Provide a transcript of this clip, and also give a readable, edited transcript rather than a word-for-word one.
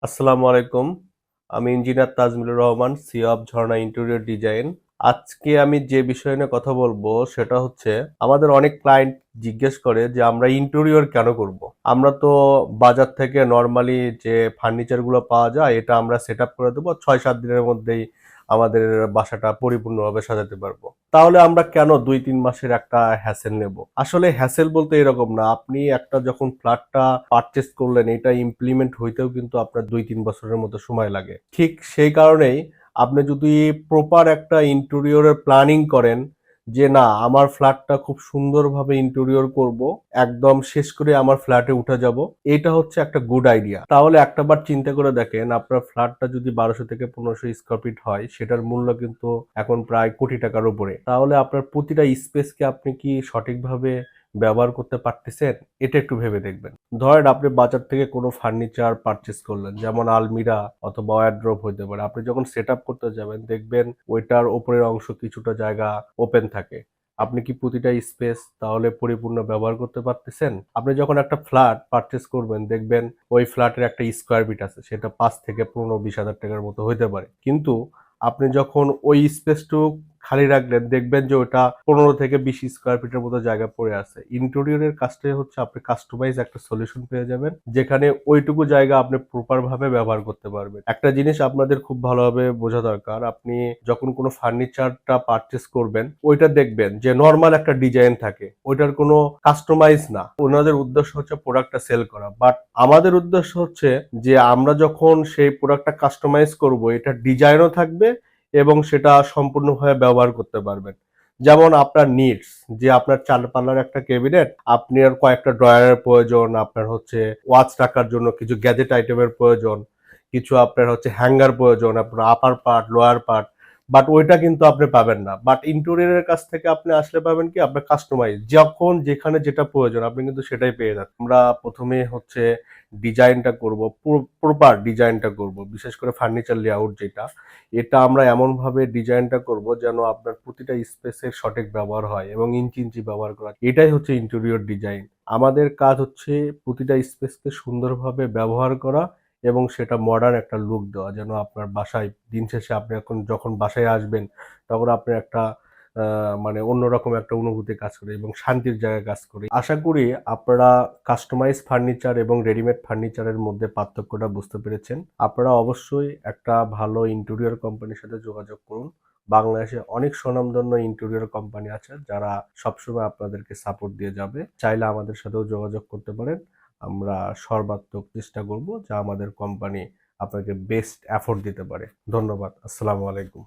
আসসালামু আলাইকুম। আমি engineer Tajmilur Rahman, CEO of Jharna interior design. আজকে আমি যে বিষয় নিয়ে কথা বলবো সেটা হচ্ছে আমাদের অনেক ক্লায়েন্ট জিজ্ঞেস করে যে আমরা ইন্টেরিয়র কেন করব? আমরা তো বাজার থেকে নরমালি যে ফার্নিচারগুলো পাওয়া যায় এটা আমরা সেটআপ করে দেবো। ৬-৭ দিনের মধ্যেই আমাদের বাসাটা পরিপূর্ণভাবে সাজাতে পারবো। তাহলে আমরা কেন ২-৩ মাসের একটা হ্যাসেল নেব? আসলে হ্যাসেল বলতে এরকম না। আপনি একটা যখন ফ্ল্যাটটা পারচেজ করলেন এটা ইমপ্লিমেন্ট হইতেও কিন্তু আপনার ২-৩ বছরের মতো সময় লাগে। ঠিক সেই কারণেই আপনি যদি প্রপার একটা ইন্টেরিয়রের প্ল্যানিং করেন যে না আমার ফ্ল্যাটটা খুব সুন্দরভাবে ইন্টেরিয়র করব, একদম শেষ করে আমার ফ্ল্যাটে উঠে যাব। এটা হচ্ছে একটা গুড আইডিয়া। তাহলে একটাবার চিন্তা করে দেখেন আপনার ফ্ল্যাটটা যদি ১২০০ থেকে ১৫০০ স্কয়ার ফিট হয় সেটার মূল্য কিন্তু এখন প্রায় কোটি টাকার উপরে। তাহলে আপনার প্রতিটা স্পেসকে আপনি কি সঠিকভাবে ব্যবহার করতে পারতেছেন? এটা একটু ভেবে দেখবেন। ধরেন আপনি বাজার থেকে কোনো ফার্নিচার পারচেজ করলেন, যেমন আলমিরা অথবা ওয়ারড্রোব হইতে পারে। আপনি যখন সেটআপ করতে যাবেন দেখবেন ওইটার উপরের অংশ কিছুটা জায়গা ওপেন থাকে। আপনি কি প্রতিটা স্পেস তাহলে পরিপূর্ণ ব্যবহার করতে পারতেছেন? আপনি যখন একটা ফ্ল্যাট পারচেজ করবেন দেখবেন ওই ফ্ল্যাটের একটা স্কয়ার ফিট আছে সেটা ৫ থেকে ১৫-২০ হাজার টাকার মতো হইতে পারে। কিন্তু আপনি যখন ওই স্পেসটুক খালি রাখলেন দেখবেন যে ওটা ১৫ থেকে ২০ স্কয়ার ফিটের মতো জায়গা পড়ে আছে। ইন্টেরিয়রের কাজটাই হচ্ছে আপনি কাস্টমাইজ একটা সলিউশন পেয়ে যাবেন যেখানে ওইটুকু জায়গা আপনি প্রপার ভাবে ব্যবহার করতে পারবেন। একটা জিনিস আপনাদের খুব ভালোভাবে বোঝা দরকার, আপনি যখন কোনো ফার্নিচারটা পারচেজ করবেন ওইটা দেখবেন যে নরমাল একটা ডিজাইন থাকে। ওইটার কোনো কাস্টমাইজ না। ওনাদের উদ্দেশ্য হচ্ছে প্রোডাক্টটা সেল করা। বাট আমাদের উদ্দেশ্য হচ্ছে যে আমরা যখন সেই প্রোডাক্টটা কাস্টমাইজ করব এটার ডিজাইনও থাকবে এবং সেটা সম্পূর্ণভাবে ব্যবহার করতে পারবেন। যেমন আপনার নিডস যে আপনার ৪ পাল্লার একটা ক্যাবিনেট, আপনার কয়েকটা ড্রয়ারের প্রয়োজন, আপনার হচ্ছে ওয়াচ রাখার জন্য কিছু গ্যাজেট আইটেমের প্রয়োজন, কিছু আপনার হচ্ছে হ্যাঙ্গার প্রয়োজন, আপনার আপার পার্ট, লোয়ার পার্ট। বাট ওইটা কিন্তু আপনি পাবেন না। বাট ইন্টেরিয়রের কাছ থেকে আপনি আসলে পাবেন কি আপনার কাস্টমাইজ। যখন যেখানে যেটা প্রয়োজন আপনি কিন্তু সেটাই পেয়ে যাচ্ছেন। আমরা ১ম এ হচ্ছে ডিজাইনটা করব, প্রপার ডিজাইনটা করব। বিশেষ করে ফার্নিচার লেআউট যেটা এটা আমরা এমনভাবে ডিজাইনটা করব যেন আপনার প্রতিটা স্পেসের সঠিক ব্যবহার হয় এবং ইঞ্চি ইঞ্চি ব্যবহার করা। এটাই হচ্ছে ইন্টেরিয়র ডিজাইন। আমাদের কাজ হচ্ছে প্রতিটা স্পেসকে সুন্দরভাবে ব্যবহার করা এবং সেটা মডার্ন একটা লুক দেওয়া যেন আপনার বাসায় দিন শেষে আপনি এখন যখন বাসায় আসবেন তখন আপনার একটা মানে অন্যরকম একটা অনুভূতি কাজ করে এবং শান্তির জায়গায় কাজ করে। আশা করি আপনারা কাস্টমাইজ ফার্নিচার এবং রেডিমেড ফার্নিচারের মধ্যে পার্থক্যটা বুঝতে পেরেছেন। আপনারা অবশ্যই একটা ভালো ইন্টেরিয়র কোম্পানির সাথে যোগাযোগ করুন। বাংলাদেশে অনেক স্বনামধন্য ইন্টেরিয়র কোম্পানি আছে যারা সবসময় আপনাদেরকে সাপোর্ট দিয়ে যাবে। চাইলে আমাদের সাথেও যোগাযোগ করতে পারেন। আমরা সর্বাত্মক চেষ্টা করব যা আমাদের কোম্পানি আপনাকে বেস্ট এফোর্ট দিতে পারে। ধন্যবাদ। আসসালামু আলাইকুম।